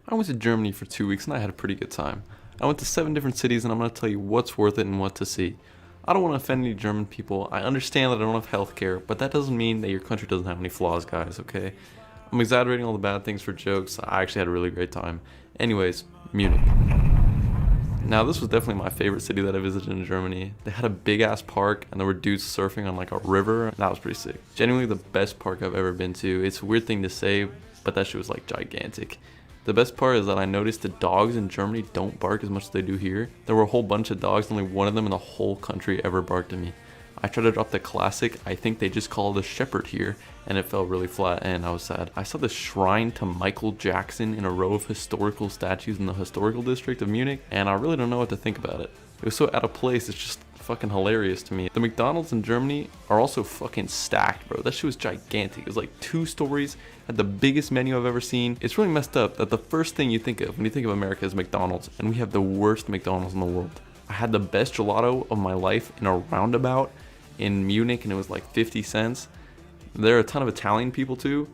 I went to Germany for 2 weeks and I had a pretty good time. I went to 7 different cities and I'm going to tell you what's worth it and what to see. I don't want to offend any German people. I understand that I don't have healthcare, but that doesn't mean that your country doesn't have any flaws, guys, okay? I'm exaggerating all the bad things for jokes. I actually had a really great time. Anyways, Munich. Now, this was definitely my favorite city that I visited in Germany. They had a big ass park and there were dudes surfing on like a river. That was pretty sick. Genuinely the best park I've ever been to. It's a weird thing to say, but that shit was like gigantic. The best part is that I noticed the dogs in Germany don't bark as much as they do here. There were a whole bunch of dogs, only one of them in the whole country ever barked at me. I tried to drop the classic, I think they just call it a shepherd here, and it fell really flat and I was sad. I saw the shrine to Michael Jackson in a row of historical statues in the historical district of Munich, and I really don't know what to think about it. It was so out of place, it's just fucking hilarious to me. The McDonald's in Germany are also fucking stacked, bro. That shit was gigantic. It was like 2 stories, had the biggest menu I've ever seen. It's really messed up that the first thing you think of when you think of America is McDonald's, and we have the worst McDonald's in the world. I had the best gelato of my life in a roundabout in Munich, and it was like 50 cents. There are a ton of Italian people too.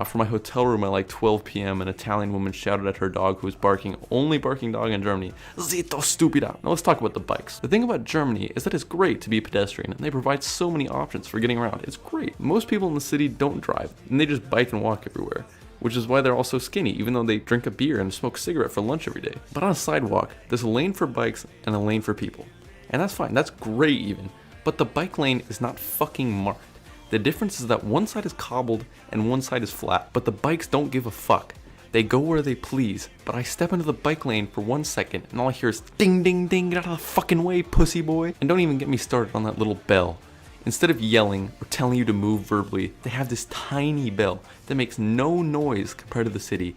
From my hotel room at like 12 p.m. an Italian woman shouted at her dog who was barking, only barking dog in Germany, "Zitto stupida." Now let's talk about the bikes. The thing about Germany is that it's great to be a pedestrian and they provide so many options for getting around. It's great. Most people in the city don't drive and they just bike and walk everywhere, which is why they're all so skinny, even though they drink a beer and smoke a cigarette for lunch every day. But on a sidewalk, there's a lane for bikes and a lane for people. And that's fine, that's great even. But the bike lane is not fucking marked. The difference is that one side is cobbled and one side is flat, but the bikes don't give a fuck. They go where they please, but I step into the bike lane for 1 second and all I hear is ding ding ding, get out of the fucking way, pussy boy. And don't even get me started on that little bell. Instead of yelling or telling you to move verbally, they have this tiny bell that makes no noise compared to the city.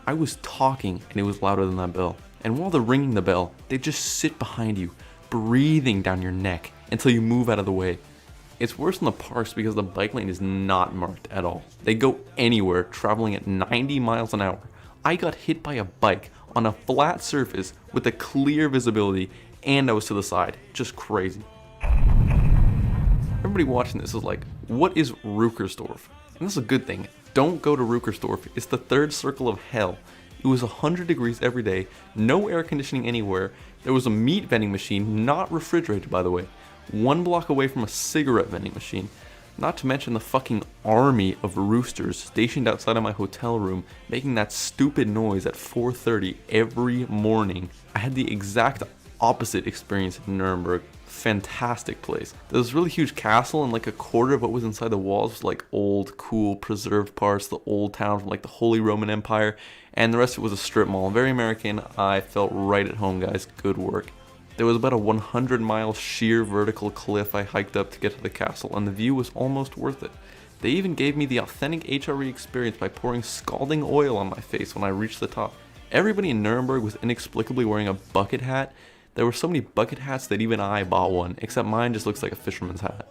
I was talking and it was louder than that bell. And while they're ringing the bell, they just sit behind you, breathing down your neck until you move out of the way. It's worse in the parks because the bike lane is not marked at all. They go anywhere, traveling at 90 miles an hour. I got hit by a bike on a flat surface with a clear visibility and I was to the side. Just crazy. Everybody watching this is like, what is Ruckersdorf? And that's a good thing. Don't go to Ruckersdorf. It's the 3rd circle of hell. It was 100 degrees every day, no air conditioning anywhere. There was a meat vending machine, not refrigerated by the way, 1 block away from a cigarette vending machine. Not to mention the fucking army of roosters stationed outside of my hotel room making that stupid noise at 4:30 every morning. I had the exact opposite experience in Nuremberg. Fantastic place. There was a really huge castle and like a quarter of what was inside the walls was like old, cool, preserved parts, the old town from like the Holy Roman Empire, and the rest of it was a strip mall. Very American. I felt right at home, guys. Good work. There was about a 100-mile sheer vertical cliff I hiked up to get to the castle, and the view was almost worth it. They even gave me the authentic HRE experience by pouring scalding oil on my face when I reached the top. Everybody in Nuremberg was inexplicably wearing a bucket hat. There were so many bucket hats that even I bought one, except mine just looks like a fisherman's hat.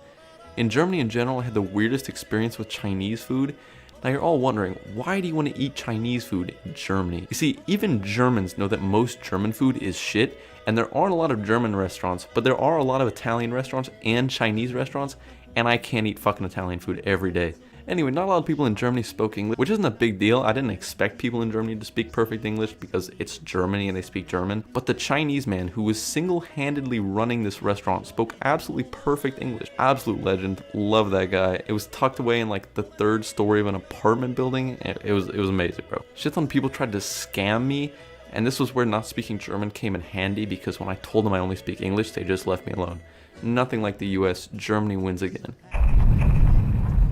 In Germany in general, I had the weirdest experience with Chinese food. Now you're all wondering, why do you want to eat Chinese food in Germany? You see, even Germans know that most German food is shit, and there aren't a lot of German restaurants, but there are a lot of Italian restaurants and Chinese restaurants, and I can't eat fucking Italian food every day. Anyway, not a lot of people in Germany spoke English, which isn't a big deal. I didn't expect people in Germany to speak perfect English because it's Germany and they speak German. But the Chinese man who was single-handedly running this restaurant spoke absolutely perfect English. Absolute legend. Love that guy. It was tucked away in like the 3rd story of an apartment building. It was amazing, bro. Shit ton of people tried to scam me. And this was where not speaking German came in handy because when I told them I only speak English, they just left me alone. Nothing like the US. Germany wins again.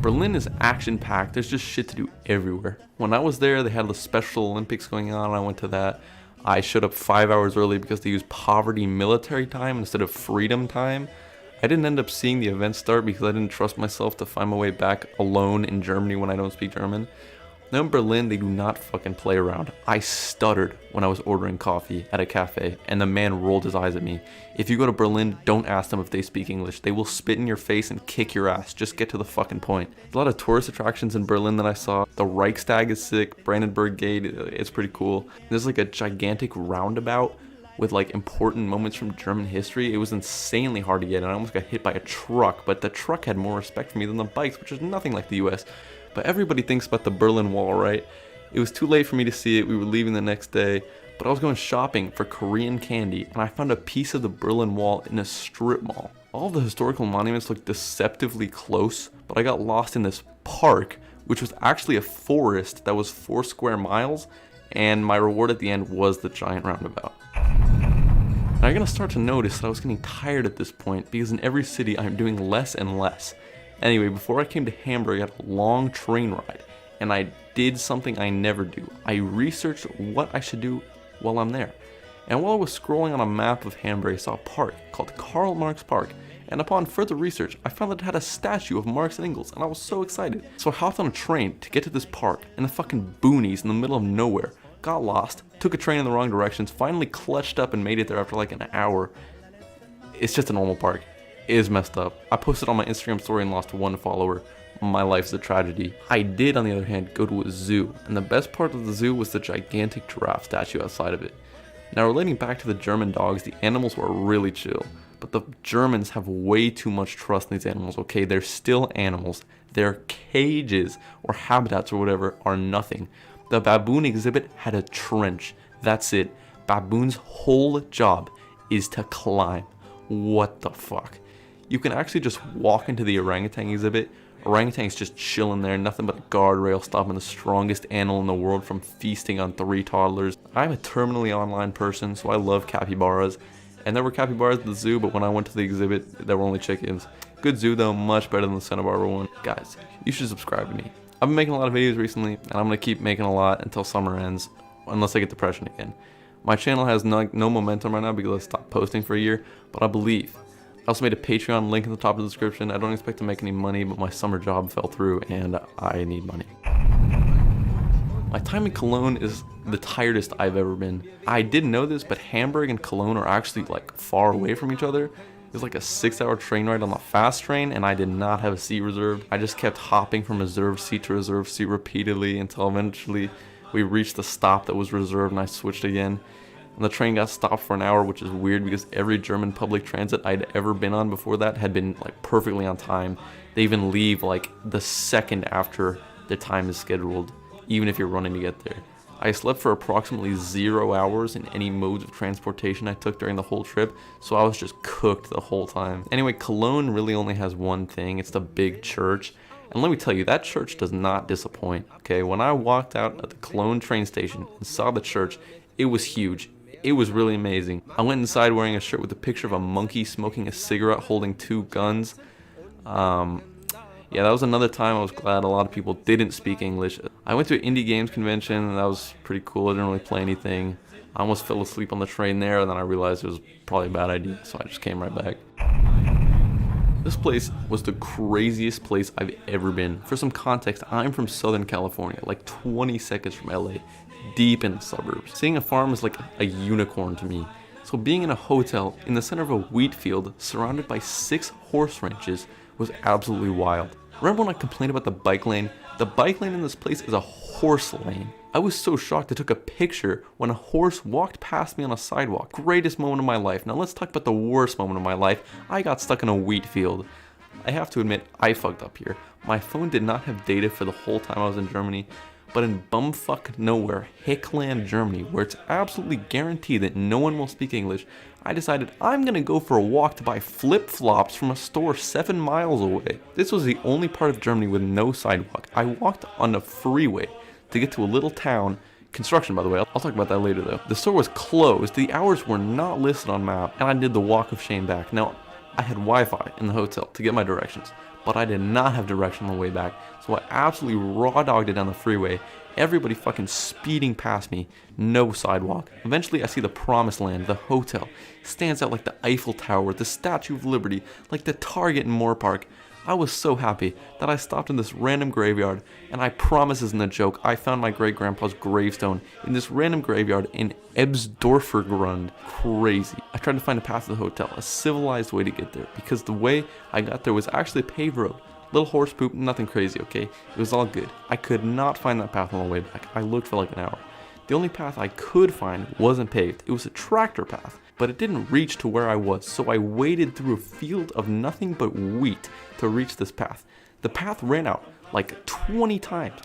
Berlin is action-packed. There's just shit to do everywhere. When I was there, they had the Special Olympics going on. I went to that. I showed up 5 hours early because they used poverty military time instead of freedom time. I didn't end up seeing the event start because I didn't trust myself to find my way back alone in Germany when I don't speak German. Now in Berlin, they do not fucking play around. I stuttered when I was ordering coffee at a cafe, and the man rolled his eyes at me. If you go to Berlin, don't ask them if they speak English. They will spit in your face and kick your ass. Just get to the fucking point. A lot of tourist attractions in Berlin that I saw. The Reichstag is sick. Brandenburg Gate, it's pretty cool. There's like a gigantic roundabout with like important moments from German history. It was insanely hard to get, and I almost got hit by a truck, but the truck had more respect for me than the bikes, which is nothing like the US. But everybody thinks about the Berlin Wall, right? It was too late for me to see it, we were leaving the next day, but I was going shopping for Korean candy and I found a piece of the Berlin Wall in a strip mall. All the historical monuments looked deceptively close, but I got lost in this park, which was actually a forest that was 4 square miles, and my reward at the end was the giant roundabout. Now you're gonna start to notice that I was getting tired at this point because in every city I'm doing less and less. Anyway, before I came to Hamburg, I had a long train ride, and I did something I never do. I researched what I should do while I'm there. And while I was scrolling on a map of Hamburg, I saw a park called Karl Marx Park, and upon further research, I found that it had a statue of Marx and Engels, and I was so excited. So I hopped on a train to get to this park in the fucking boonies in the middle of nowhere, got lost, took a train in the wrong directions, finally clutched up and made it there after like an hour. It's just a normal park. It is messed up. I posted on my Instagram story and lost 1 follower. My life's a tragedy. I did, on the other hand, go to a zoo, and the best part of the zoo was the gigantic giraffe statue outside of it. Now, relating back to the German dogs, the animals were really chill, but the Germans have way too much trust in these animals, okay? They're still animals. Their cages, or habitats or whatever, are nothing. The baboon exhibit had a trench. That's it. Baboon's whole job is to climb. What the fuck? You can actually just walk into the orangutan exhibit. Orangutan's just chilling there, nothing but a guardrail stopping the strongest animal in the world from feasting on 3 toddlers. I'm a terminally online person, so I love capybaras. And there were capybaras at the zoo, but when I went to the exhibit, there were only chickens. Good zoo though, much better than the Santa Barbara one. Guys, you should subscribe to me. I've been making a lot of videos recently, and I'm going to keep making a lot until summer ends, unless I get depression again. My channel has no momentum right now because I stopped posting for a year, but I believe. I also made a Patreon link in the top of the description. I don't expect to make any money, but my summer job fell through and I need money. My time in Cologne is the tiredest I've ever been. I didn't know this, but Hamburg and Cologne are actually like far away from each other. It was like a 6-hour train ride on the fast train, and I did not have a seat reserved. I just kept hopping from reserved seat to reserved seat repeatedly until eventually we reached the stop that was reserved and I switched again. And the train got stopped for an hour, which is weird because every German public transit I'd ever been on before that had been like perfectly on time. They even leave like the second after the time is scheduled, even if you're running to get there. I slept for approximately 0 hours in any modes of transportation I took during the whole trip, so I was just cooked the whole time. Anyway, Cologne really only has one thing, it's the big church. And let me tell you, that church does not disappoint, okay? When I walked out at the Cologne train station and saw the church, it was huge. It was really amazing. I went inside wearing a shirt with a picture of a monkey smoking a cigarette holding 2 guns. Yeah, that was another time I was glad a lot of people didn't speak English. I went to an indie games convention and that was pretty cool. I didn't really play anything. I almost fell asleep on the train there, and then I realized it was probably a bad idea, so I just came right back. This place was the craziest place I've ever been. For some context, I'm from Southern California, like 20 seconds from LA, deep in the suburbs. Seeing a farm is like a unicorn to me. So being in a hotel in the center of a wheat field surrounded by 6 horse ranches was absolutely wild. Remember when I complained about the bike lane? The bike lane in this place is a horse lane. I was so shocked I took a picture when a horse walked past me on a sidewalk. Greatest moment of my life. Now let's talk about the worst moment of my life. I got stuck in a wheat field. I have to admit, I fucked up here. My phone did not have data for the whole time I was in Germany, but in bumfuck nowhere, Hickland, Germany, where it's absolutely guaranteed that no one will speak English, I decided I'm gonna go for a walk to buy flip-flops from a store 7 miles away. This was the only part of Germany with no sidewalk. I walked on a freeway to get to a little town. Construction, by the way. I'll talk about that later though. The store was closed, the hours were not listed on map, and I did the walk of shame back. Now, I had Wi-Fi in the hotel to get my directions, but I did not have direction on the way back, so I absolutely raw dogged it down the freeway. Everybody fucking speeding past me, no sidewalk. Eventually I see the promised land, the hotel. Stands out like the Eiffel Tower, the Statue of Liberty, like the Target in Moore Park. I was so happy that I stopped in this random graveyard, and I promise this isn't a joke, I found my great-grandpa's gravestone in this random graveyard in Ebsdorfergrund. Crazy. I tried to find a path to the hotel, a civilized way to get there, because the way I got there was actually a paved road. Little horse poop, nothing crazy, okay? It was all good. I could not find that path on the way back. I looked for like an hour. The only path I could find wasn't paved. It was a tractor path, but it didn't reach to where I was, so I waded through a field of nothing but wheat to reach this path. The path ran out like 20 times.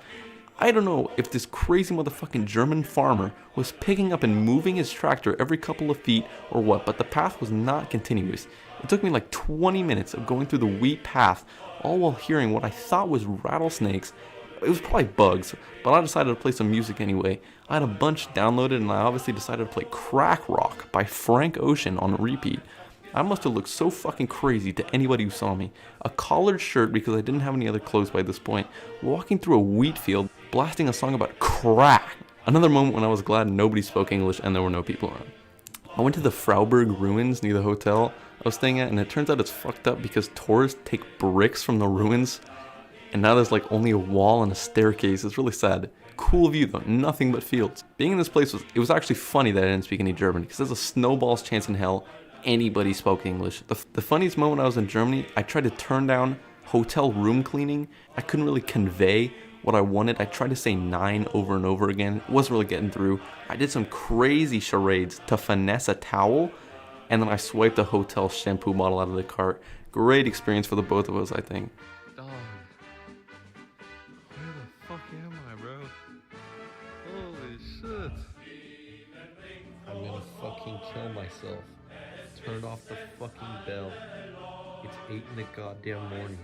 I don't know if this crazy motherfucking German farmer was picking up and moving his tractor every couple of feet or what, but the path was not continuous. It took me like 20 minutes of going through the wheat path, all while hearing what I thought was rattlesnakes. It was probably bugs, but I decided to play some music anyway. I had a bunch downloaded and I obviously decided to play Crack Rock by Frank Ocean on repeat. I must have looked so fucking crazy to anybody who saw me. A collared shirt because I didn't have any other clothes by this point, walking through a wheat field, blasting a song about crack. Another moment when I was glad nobody spoke English and there were no people around. I went to the Freiburg ruins near the hotel I was staying at, and it turns out it's fucked up because tourists take bricks from the ruins, and now there's like only a wall and a staircase. It's really sad. Cool view though, nothing but fields. Being in this place was actually funny that I didn't speak any German, because there's a snowball's chance in hell anybody spoke English. The funniest moment I was in Germany, I tried to turn down hotel room cleaning. I couldn't really convey what I wanted. I tried to say 9 over and over again. It wasn't really getting through. I did some crazy charades to finesse a towel, and then I swiped a hotel shampoo bottle out of the cart. Great experience for the both of us, I think. Dog. Where the fuck am I, bro? Holy shit. I'm gonna fucking kill myself. Turn off the fucking bell. It's 8 in the goddamn morning.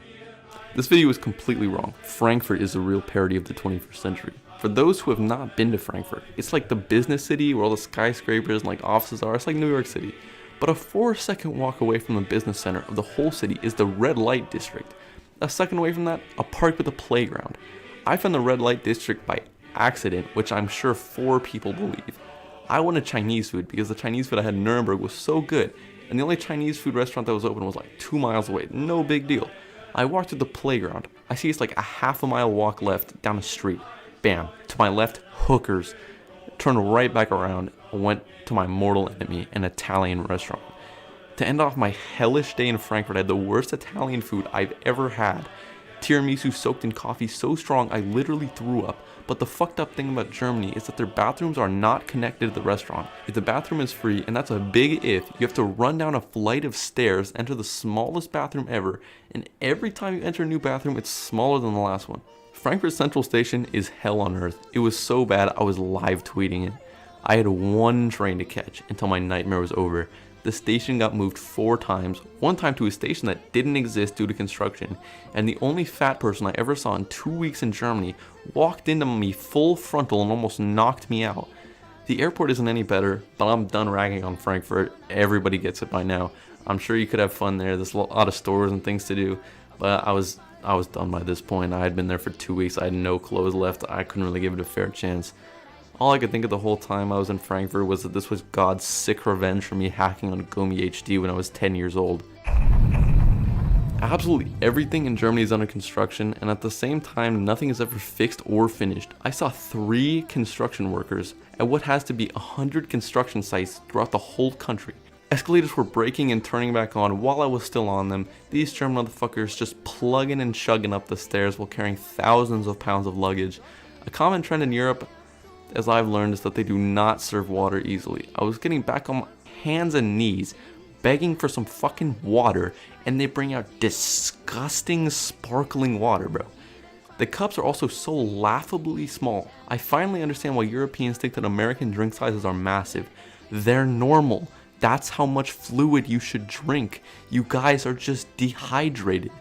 This video is completely wrong. Frankfurt is a real parody of the 21st century. For those who have not been to Frankfurt, it's like the business city where all the skyscrapers and like offices are. It's like New York City. But a 4-second walk away from the business center of the whole city is the red light district. A second away from that, a park with a playground. I found the red light district by accident, which I'm sure 4 people believe. I wanted Chinese food because the Chinese food I had in Nuremberg was so good, and the only Chinese food restaurant that was open was like 2 miles away. No big deal. I walked to the playground. I see it's like a half-a-mile walk left down the street. Bam. To my left, hookers. Turned right back around and went to my mortal enemy, an Italian restaurant. To end off my hellish day in Frankfurt, I had the worst Italian food I've ever had. Tiramisu soaked in coffee so strong I literally threw up. But the fucked up thing about Germany is that their bathrooms are not connected to the restaurant. If the bathroom is free, and that's a big if, you have to run down a flight of stairs, enter the smallest bathroom ever, and every time you enter a new bathroom, it's smaller than the last one. Frankfurt Central Station is hell on earth. It was so bad I was live tweeting it. I had one train to catch until my nightmare was over. The station got moved 4 times, one time to a station that didn't exist due to construction, and the only fat person I ever saw in 2 weeks in Germany walked into me full frontal and almost knocked me out. The airport isn't any better, but I'm done ragging on Frankfurt. Everybody gets it by now. I'm sure you could have fun there. There's a lot of stores and things to do, but I was done by this point. I had been there for 2 weeks. I had no clothes left. I couldn't really give it a fair chance. All I could think of the whole time I was in Frankfurt was that this was God's sick revenge for me hacking on Gomi HD when I was 10 years old. Absolutely everything in Germany is under construction, and at the same time nothing is ever fixed or finished. I saw 3 construction workers at what has to be 100 construction sites throughout the whole country. Escalators were breaking and turning back on while I was still on them. These German motherfuckers just plugging and chugging up the stairs while carrying thousands of pounds of luggage. A common trend in Europe, as I've learned, is that they do not serve water easily. I was getting back on my hands and knees, begging for some fucking water, and they bring out disgusting sparkling water, bro. The cups are also so laughably small. I finally understand why Europeans think that American drink sizes are massive. They're normal. That's how much fluid you should drink. You guys are just dehydrated.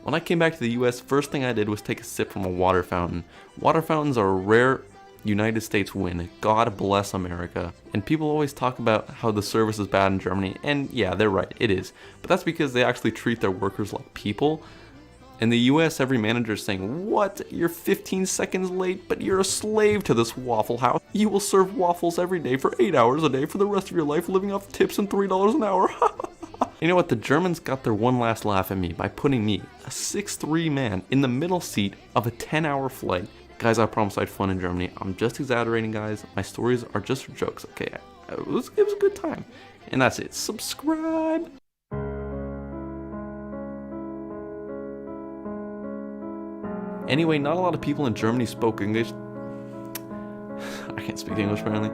When I came back to the US, first thing I did was take a sip from a water fountain. Water fountains are a rare United States win. God bless America. And people always talk about how the service is bad in Germany, and yeah, they're right, it is. But that's because they actually treat their workers like people. In the US, every manager is saying, "What? You're 15 seconds late, but you're a slave to this Waffle House. You will serve waffles every day for 8 hours a day for the rest of your life, living off tips and $3 an hour." You know what? The Germans got their one last laugh at me by putting me, a 6'3" man, in the middle seat of a 10-hour flight. Guys, I promise I had fun in Germany. I'm just exaggerating, guys. My stories are just for jokes, okay? It was a good time. And that's it. Subscribe! Anyway, not a lot of people in Germany spoke English. I can't speak English, apparently.